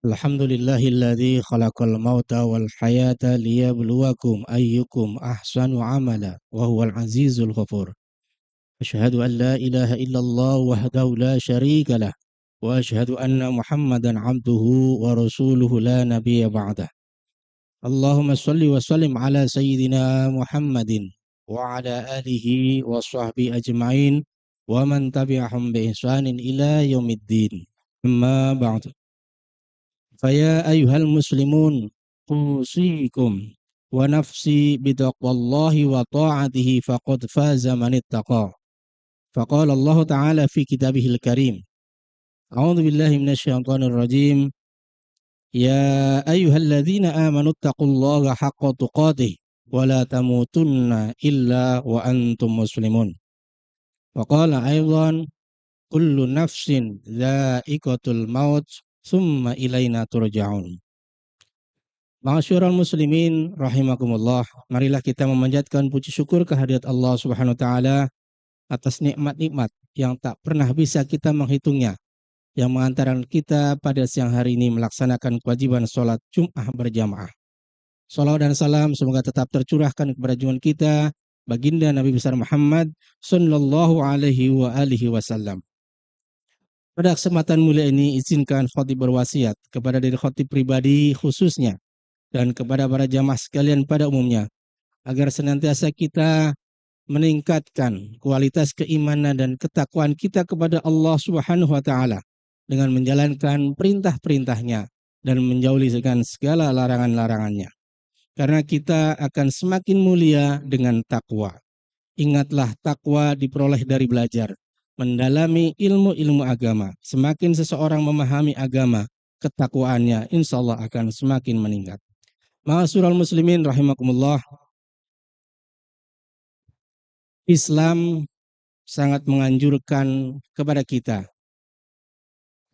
Alhamdulillahilladzi khalaqal mauta wal hayata liyabluwakum ayyukum ahsanu amala wa huwal azizul ghafur. Asyhadu an la ilaha illallah wahdahu la syarika lah wa asyhadu anna Muhammadan abduhu wa rasuluhu la nabiyya ba'dah. Allahumma shalli wa sallim ala sayyidina Muhammadin wa ala alihi wa sahbihi ajma'in wa man tabi'ahum bi ihsanin ila yaumiddin. Amma ba'du. Faya ayyuhal muslimun usikum wa nafsi bitaqwallahi wa ta'atihi faqad faza man ittaqa. Faqala Allah Ta'ala fi kitabihil karim. A'udzu billahi minasyaitonir rajim. Ya ayyuhalladzina amanu taqullaha haqqa tuqatih wa la tamutunna illa wa antum muslimun. Faqala aidan kullu nafsin dha'iqatul maut summa ilaina turja'un. Ma'asyiral muslimin rahimakumullah, marilah kita memanjatkan puji syukur kehadirat Allah Subhanahu wa taala atas nikmat-nikmat yang tak pernah bisa kita menghitungnya, yang mengantarkan kita pada siang hari ini melaksanakan kewajiban sholat Jum'ah berjamaah. Salawat dan salam semoga tetap tercurahkan kepada junjungan kita baginda Nabi besar Muhammad sallallahu alaihi wa alihi wasallam. Pada kesempatan mulia ini izinkan khatib berwasiat kepada diri khatib pribadi khususnya dan kepada para jamaah sekalian pada umumnya, agar senantiasa kita meningkatkan kualitas keimanan dan ketakwaan kita kepada Allah Subhanahu wa taala dengan menjalankan perintah-perintahnya dan menjauhi segala larangan-larangannya. Karena kita akan semakin mulia dengan takwa. Ingatlah, takwa diperoleh dari belajar, mendalami ilmu-ilmu agama. Semakin seseorang memahami agama, ketakwaannya insya Allah akan semakin meningkat. Ma'asyiral muslimin rahimakumullah, Islam sangat menganjurkan kepada kita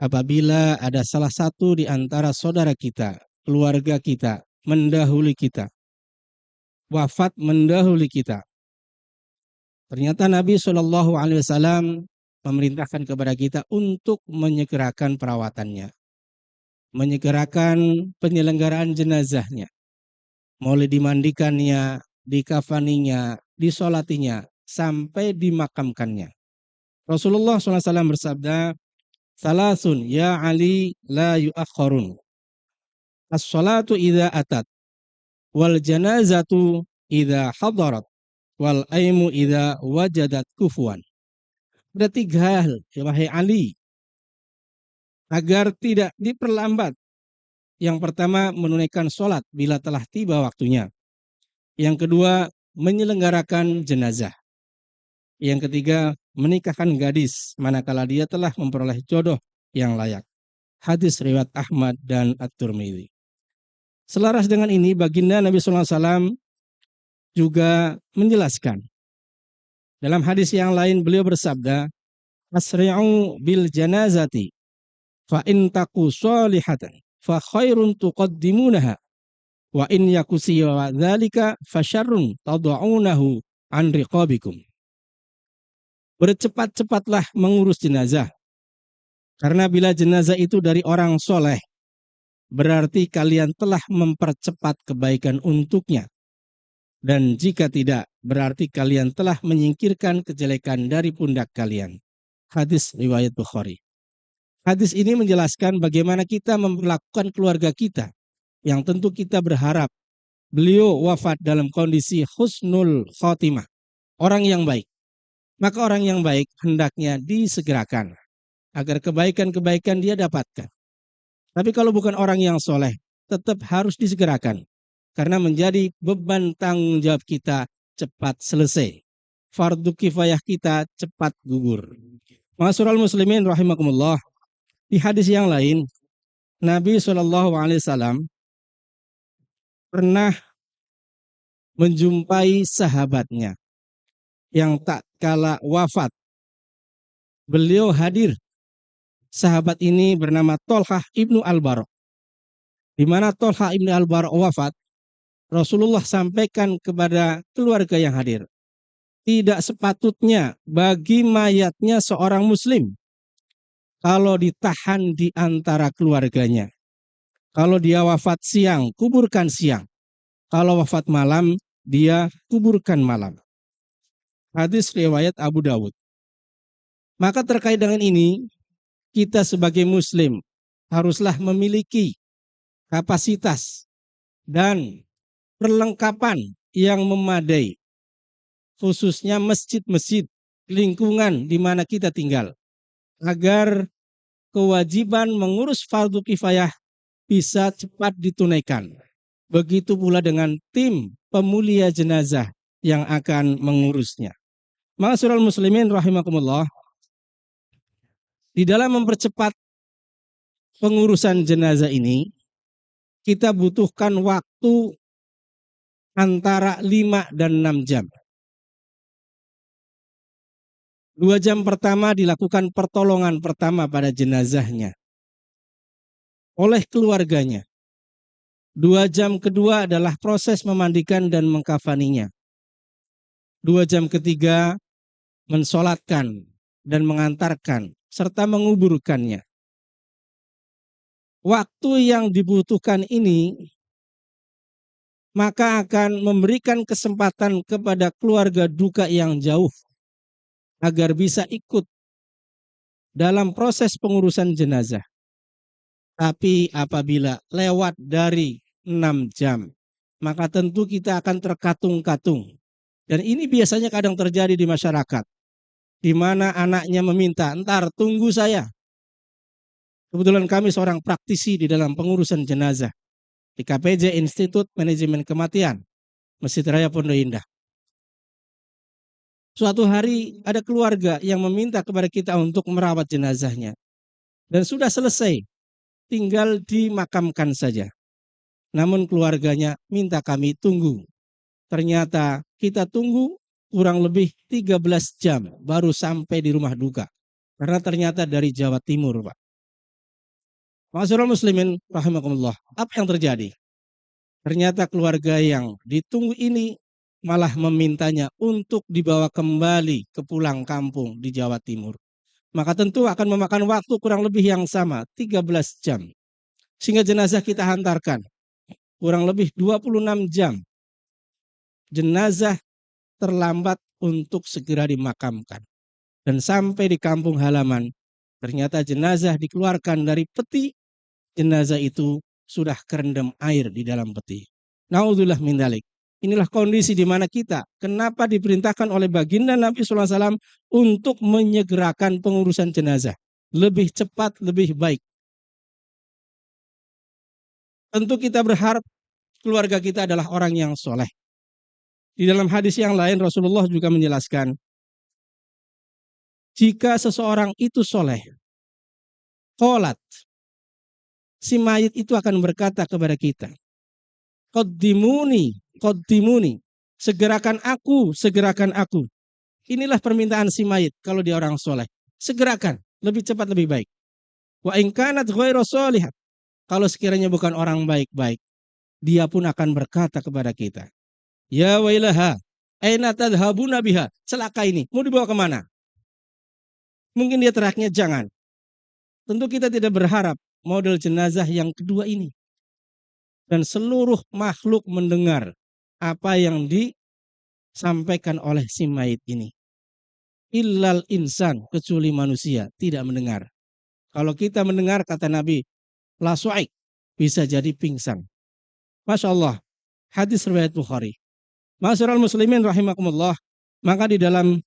apabila ada salah satu di antara saudara kita, keluarga kita, mendahului kita, wafat mendahului kita. Ternyata Nabi SAW memerintahkan kepada kita untuk menyegerakan perawatannya, menyegerakan penyelenggaraan jenazahnya, mulai dimandikannya, dikafaninya, disolatinya, sampai dimakamkannya. Rasulullah SAW bersabda, "Salasun ya Ali la yu'akhkharun. As-salatu idza atat, wal janazatu idza hadarat, wal aimu idza wajadat kufuan." Ada tiga hal, ya wahai Ali, agar tidak diperlambat. Yang pertama, menunaikan sholat bila telah tiba waktunya. Yang kedua, menyelenggarakan jenazah. Yang ketiga, menikahkan gadis manakala dia telah memperoleh jodoh yang layak. Hadis riwayat Ahmad dan At-Tirmidzi. Selaras dengan ini, baginda Nabi SAW juga menjelaskan. Dalam hadis yang lain beliau bersabda, "Asri'u bil janazati fa in taku sholihatan fa khairun tuqaddimunaha wa in yaku siwa dzalika fa syarrun tad'unahu an riqabikum." Bercepat-cepatlah mengurus jenazah, karena bila jenazah itu dari orang soleh, berarti kalian telah mempercepat kebaikan untuknya. Dan jika tidak, berarti kalian telah menyingkirkan kejelekan dari pundak kalian. Hadis riwayat Bukhari. Hadis ini menjelaskan bagaimana kita memperlakukan keluarga kita, yang tentu kita berharap beliau wafat dalam kondisi husnul khotimah, orang yang baik. Maka orang yang baik hendaknya disegerakan agar kebaikan-kebaikan dia dapatkan. Tapi kalau bukan orang yang soleh, tetap harus disegerakan, karena menjadi beban tanggung jawab kita cepat selesai. Fardu kifayah kita cepat gugur. Ma'asyiral muslimin rahimakumullah, di hadis yang lain, Nabi SAW pernah menjumpai sahabatnya yang tak kala wafat. Beliau hadir. Sahabat ini bernama Tolhah ibnu Al-Bara'. Di mana Tolhah ibnu Al-Bara' wafat, Rasulullah sampaikan kepada keluarga yang hadir, tidak sepatutnya bagi mayatnya seorang muslim kalau ditahan di antara keluarganya. Kalau dia wafat siang, kuburkan siang. Kalau wafat malam, dia kuburkan malam. Hadis riwayat Abu Dawud. Maka terkait dengan ini, kita sebagai muslim haruslah memiliki kapasitas dan perlengkapan yang memadai, khususnya masjid-masjid lingkungan di mana kita tinggal, agar kewajiban mengurus fardu kifayah bisa cepat ditunaikan. Begitu pula dengan tim pemulia jenazah yang akan mengurusnya. Ma'asyiral muslimin rahimakumullah, di dalam mempercepat pengurusan jenazah ini, kita butuhkan waktu antara 5 dan 6 jam. 2 jam pertama dilakukan pertolongan pertama pada jenazahnya oleh keluarganya. 2 jam kedua adalah proses memandikan dan mengkafaninya. 2 jam ketiga mensolatkan dan mengantarkan serta menguburkannya. Waktu yang dibutuhkan ini maka akan memberikan kesempatan kepada keluarga duka yang jauh agar bisa ikut dalam proses pengurusan jenazah. Tapi apabila lewat dari 6 jam, maka tentu kita akan terkatung-katung. Dan ini biasanya kadang terjadi di masyarakat, di mana anaknya meminta, "Entar tunggu saya." Kebetulan kami seorang praktisi di dalam pengurusan jenazah di KPJ Institut Manajemen Kematian, Masjid Raya Pondok Indah. Suatu hari ada keluarga yang meminta kepada kita untuk merawat jenazahnya. Dan sudah selesai, tinggal dimakamkan saja. Namun keluarganya minta kami tunggu. Ternyata kita tunggu kurang lebih 13 jam baru sampai di rumah duka. Karena ternyata dari Jawa Timur, Pak. Ma'asyiral muslimin rahimakumullah. Apa yang terjadi? Ternyata keluarga yang ditunggu ini malah memintanya untuk dibawa kembali ke pulang kampung di Jawa Timur. Maka tentu akan memakan waktu kurang lebih yang sama, 13 jam. Sehingga jenazah kita hantarkan kurang lebih 26 jam. Jenazah terlambat untuk segera dimakamkan. Dan sampai di kampung halaman, ternyata jenazah dikeluarkan dari peti, jenazah itu sudah kerendam air di dalam peti. Naudzubillah min dzalik. Inilah kondisi di mana kita, kenapa diperintahkan oleh baginda Nabi SAW untuk menyegerakan pengurusan jenazah. Lebih cepat, lebih baik. Tentu kita berharap keluarga kita adalah orang yang soleh. Di dalam hadis yang lain Rasulullah juga menjelaskan, jika seseorang itu soleh, qolat, si mayit itu akan berkata kepada kita, qaddimuni, qaddimuni, segerakan aku, segerakan aku. Inilah permintaan si mayit kalau dia orang soleh. Segerakan, lebih cepat lebih baik. Wa in kanat ghairu sholihat, kalau sekiranya bukan orang baik-baik, dia pun akan berkata kepada kita, ya wailaha, aina tadhhabuna biha, celaka ini, mau dibawa kemana? Mungkin dia teriaknya jangan. Tentu kita tidak berharap model jenazah yang kedua ini. Dan seluruh makhluk mendengar apa yang disampaikan oleh si mayit ini. Illal insan, kecuali manusia, tidak mendengar. Kalau kita mendengar, kata Nabi, la su'ik, bisa jadi pingsan. Masya Allah, hadis riwayat Bukhari. Ma'asyiral muslimin rahimakumullah, maka di dalam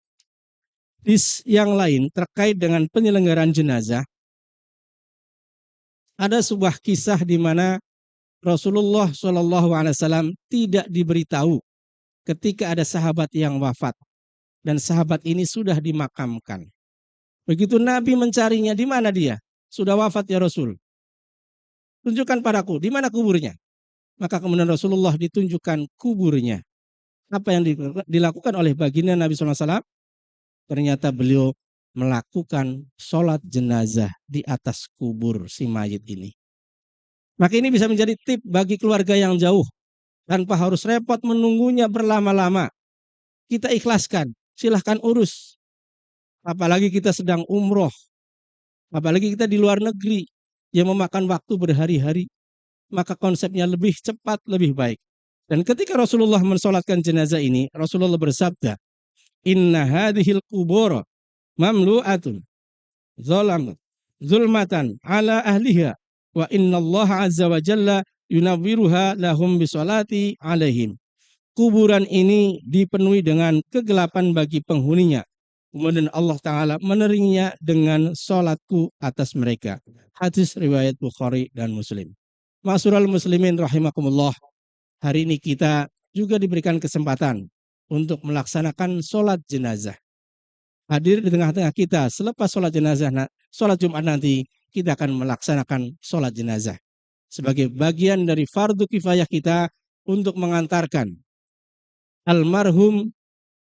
hadis yang lain terkait dengan penyelenggaraan jenazah, ada sebuah kisah di mana Rasulullah SAW tidak diberitahu ketika ada sahabat yang wafat dan sahabat ini sudah dimakamkan. Begitu Nabi mencarinya, di mana dia? Sudah wafat ya Rasul. Tunjukkan padaku, di mana kuburnya? Maka kemudian Rasulullah ditunjukkan kuburnya. Apa yang dilakukan oleh baginda Nabi SAW? Ternyata beliau melakukan sholat jenazah di atas kubur si mayit ini. Maka ini bisa menjadi tip bagi keluarga yang jauh. Tanpa harus repot menunggunya berlama-lama. Kita ikhlaskan, silahkan urus. Apalagi kita sedang umroh. Apalagi kita di luar negeri yang memakan waktu berhari-hari. maka konsepnya lebih cepat, lebih baik. Dan ketika Rasulullah mensolatkan jenazah ini, Rasulullah bersabda, Inna hadhil kubur mamlu'atun zalam zulmatan ala ahliha wa inna Allah azza wa jalla yunawwiruha lahum bisolati alaihim. Kuburan ini dipenuhi dengan kegelapan bagi penghuninya. Kemudian Allah Ta'ala meneringnya dengan sholatku atas mereka. Hadis riwayat Bukhari dan Muslim. Ma'asyiral muslimin rahimakumullah. Hari ini kita juga diberikan kesempatan untuk melaksanakan sholat jenazah. Hadir di tengah-tengah kita selepas sholat jenazah, sholat Jumat nanti kita akan melaksanakan sholat jenazah sebagai bagian dari fardu kifayah kita untuk mengantarkan almarhum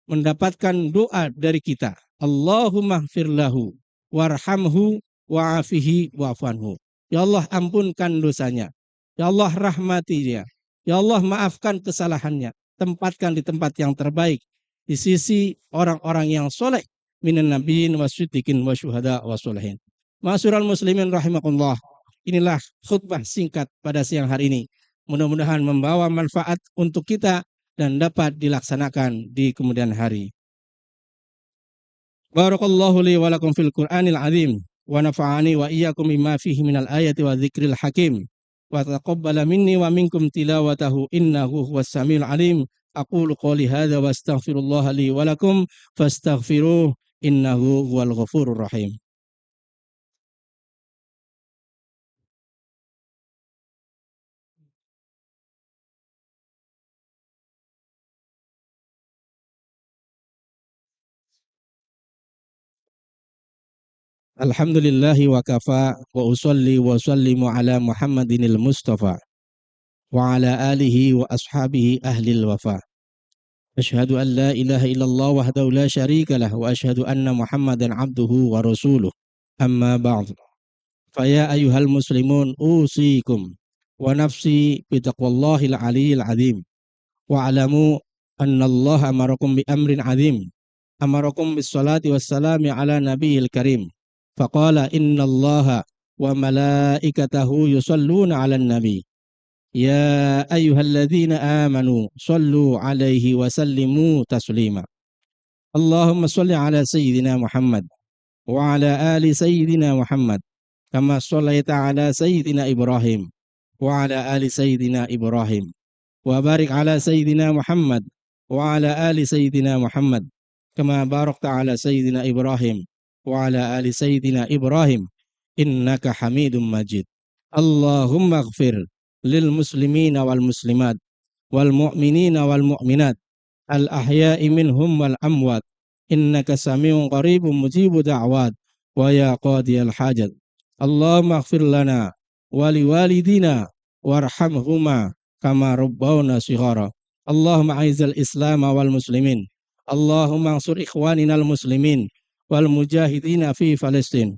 mendapatkan doa dari kita. Allahumma gfirlahu warhamhu wa'afihi wa'fanhu. Ya Allah, ampunkan dosanya. Ya Allah, rahmati dia. Ya Allah, maafkan kesalahannya. Tempatkan di tempat yang terbaik di sisi orang-orang yang soleh minan nabiyyin wasyiddiqin wasyuhada wasolehin. Ma'asyiral muslimin rahimakumullah. Inilah khutbah singkat pada siang hari ini. Mudah-mudahan membawa manfaat untuk kita dan dapat dilaksanakan di kemudian hari. Barakallahu li wa lakum fil Qur'anil azim wa nafa'ani wa iyyakum bima fihi minal ayati wa dzikril hakim wa taqabbala minni wa minkum tilawatahu innahu huwas samiul alim. Aqulu qouli hadza wa astaghfirullah li wa lakum fastaghfiruh innahu huwal ghafurur rahim. Alhamdulillahi wa kafa wa usalli wa sallimu ala Muhammadinil Mustafa wa ala alihi wa ashabihi ahlil wafa. Asyhadu an la ilaha illallah wahdahu la syarika lah wa asyhadu anna Muhammadan abduhu wa rasuluh. Amma ba'd. Fa ya ayyuhal muslimun usikum wa nafsi bi taqwallahil aliyyil azim. Wa alamu anna Allah amarakum bi amrin azim. Amarakum bis salati was salami ala nabiyil karim. Faqala innallaha wa malaikatahu yusalluna 'alan nabi. Ya ayyuhalladzina amanu sallu 'alaihi wa sallimu taslima. Allahumma salli 'ala sayyidina Muhammad wa 'ala ali sayyidina Muhammad kama shallaita 'ala sayyidina Ibrahim wa 'ala ali sayyidina Ibrahim wa barik 'ala sayyidina Muhammad wa 'ala ali sayyidina Muhammad kama barakta 'ala sayyidina Ibrahim wa ala ali sayyidina Ibrahim innaka Hamidum Majid. Allahumma ighfir lil muslimina wal muslimat wal mu'minina wal mu'minat al ahya'i minhum wal amwat innaka samiun qaribun mujibu da'wat wa ya qadiyal hajat. Allahumma ighfir lana wa liwalidina warhamhuma kama rabbawna shighara. Allahumma a'izzal islam wal muslimin. Allahumma ansur ikhwanina al muslimin wal mujahidina fi Palestin.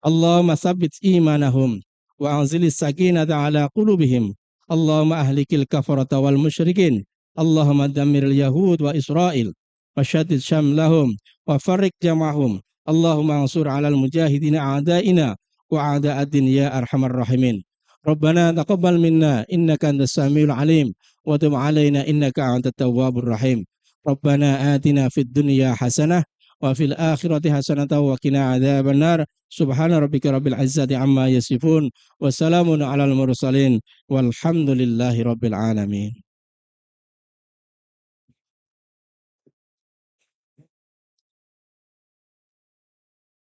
Allahumma tsabbit imanahum wa anzilis sakinata ala qulubihim. Allahumma ahlikil kafarata wal musyrikin. Allahumma dammiril yahud wa Israel wa syaddid syamlahum wa farriq jamahum. Allahumma ansur alal mujahidina a'daina wa a'da'ad-din ya arhamar rahimin. Rabbana taqabbal minna innaka antas samiul alim wa tub alaina innaka antat tawwabur rahim. Rabbana atina fid dunya hasanah wa fil akhirati hasanatan wa qina adzabannar. Subhana rabbika rabbil izzati amma yasifun wa salamun alal mursalin walhamdulillahi rabbil alamin.